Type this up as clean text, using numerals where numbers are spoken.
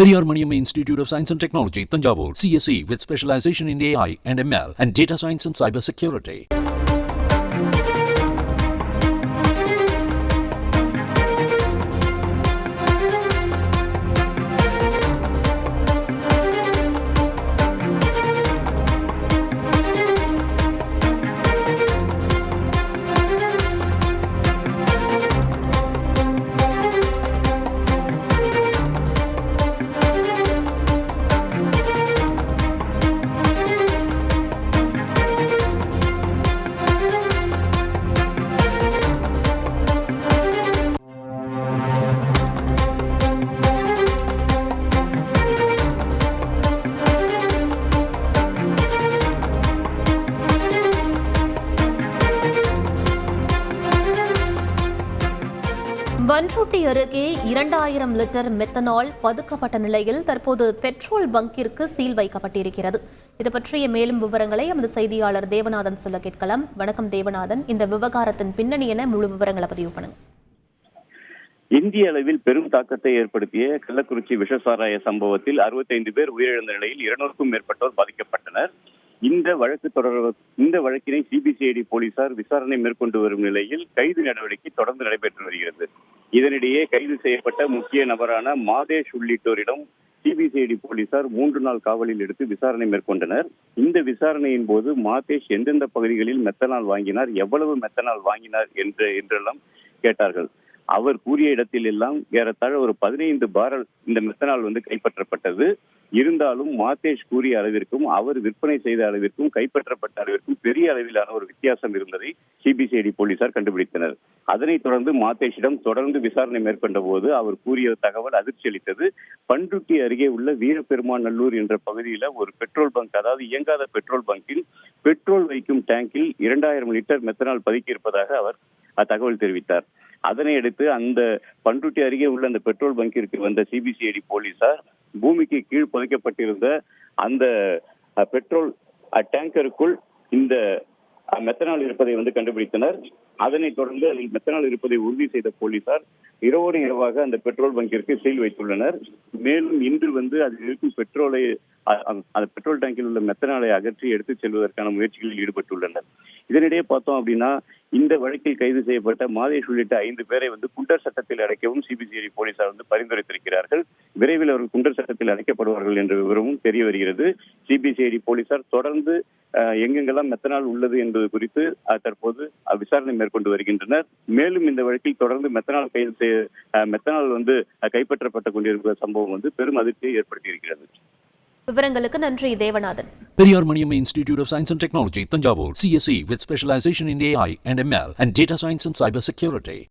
Periyar Maniamma Institute of Science and Technology, Tanjavur, CSE with specialization in AI and ML and data science and cyber security. Panruti அருகே 2000 litre methanol பதுக்கப்பட்ட நிலையில் தற்போது petrol பங்கிற்கு seal வைக்கப்பட்டிருக்கிறது. இது பற்றிய மேலும் விவரங்களை எமது செய்தியாளர் தேவநாதன் சொல்ல கேட்கலாம். வணக்கம் தேவநாதன், இந்த விவகாரத்தின் பின்னணி என முழு விவரங்களை பதிவு பண்ணுங்க. இந்திய அளவில் பெரும் தாக்கத்தை ஏற்படுத்திய கள்ளக்குறிச்சி விஷசாராய சம்பவத்தில் 65 பேர் உயிரிழந்த நிலையில் 200க்கும் மேற்பட்டோர் பாதிக்கப்பட்டனர். இந்த வழக்கினை சிபிசிஐடி போலீசார் விசாரணை மேற்கொண்டு வரும் நிலையில் கைது நடவடிக்கை தொடர்ந்து நடைபெற்று வருகிறது. இதனிடையே கைது செய்யப்பட்ட முக்கிய நபரான மாதேஷ் உள்ளிட்டோரிடம் சிபிசிஐடி போலீசார் 3 நாள் காவலில் எடுத்து விசாரணை மேற்கொண்டனர். இந்த விசாரணையின் போது மாதேஷ் எந்தெந்த பகுதிகளில் மெத்தனால் வாங்கினார், எவ்வளவு மெத்தனால் வாங்கினார் என்றெல்லாம் கேட்டார்கள். அவர் கூறிய இடத்தில் எல்லாம் ஏறத்தாழ ஒரு 15 பாரல் இந்த மெத்தனால் கைப்பற்றப்பட்டது. இருந்தாலும் மாதேஷ் கூறிய அளவிற்கும் அவர் விற்பனை செய்த அளவிற்கும் கைப்பற்றப்பட்ட அளவிற்கும் பெரிய அளவிலான ஒரு வித்தியாசம் இருந்ததை சிபிசிஐடி போலீசார் கண்டுபிடித்தனர். அதனைத் தொடர்ந்து மாதேஷிடம் தொடர்ந்து விசாரணை மேற்கொண்ட போது அவர் கூறிய தகவல் அதிர்ச்சி அளித்தது. பண்ருட்டி அருகே உள்ள வீரபெருமாநல்லூர் என்ற பகுதியில் ஒரு பெட்ரோல் பங்க், அதாவது இயங்காத பெட்ரோல் பங்கில் பெட்ரோல் வைக்கும் டேங்கில் 2000 லிட்டர் மெத்தனால் பதுக்கி இருப்பதாக அவர் தகவல் தெரிவித்தார். அதனை அடுத்து அந்த பண்ருட்டி அருகே உள்ள அந்த பெட்ரோல் பங்கிற்கு வந்த சிபிசிஐடி போலீசார் பூமிக்கு கீழ் புதைக்கப்பட்டிருந்த அந்த பெட்ரோல் டேங்கருக்குள் இந்த மெத்தனால் இருப்பதை கண்டுபிடித்தனர். அதனைத் தொடர்ந்து அதில் மெத்தனால் இருப்பதை உறுதி செய்த போலீசார் இரவோடு இரவாக அந்த பெட்ரோல் பங்கிற்கு சீல் வைத்துள்ளனர். மேலும் இன்று அதில் இருக்கும் அந்த பெட்ரோல் டேங்கில் உள்ள மெத்தனாலை அகற்றி எடுத்துச் செல்வதற்கான முயற்சிகளில் ஈடுபட்டுள்ளனர். இதனிடையே பார்த்தோம் அப்படின்னா, இந்த வழக்கில் கைது செய்யப்பட்ட மாதேஷ் உள்ளிட்ட 5 பேரை குண்டர் சட்டத்தில் அடைக்கவும் சிபிசிஐடி போலீசார் பரிந்துரைத்திருக்கிறார்கள். விரைவில் அவர்கள் குண்டர் சட்டத்தில் அடைக்கப்படுவார்கள் என்ற விவரமும் தெரிய வருகிறது. சிபிசிஐடி போலீசார் தொடர்ந்து எங்கெங்கெல்லாம் மெத்தனால் உள்ளது என்பது குறித்து தற்போது விசாரணை மேற்கொண்டு வருகின்றனர். மேலும் இந்த வழக்கில் தொடர்ந்து மெத்தனால் கைப்பற்றப்பட்டு கொண்டிருக்கிற சம்பவம் பெரும் அதிர்ச்சியை ஏற்படுத்தியிருக்கிறது. விவரங்களுக்கு நன்றி Devanathan. Periyar Maniamma Institute of Science and Technology, Tanjavur, CSE with specialization in AI and ML and data science and cyber security.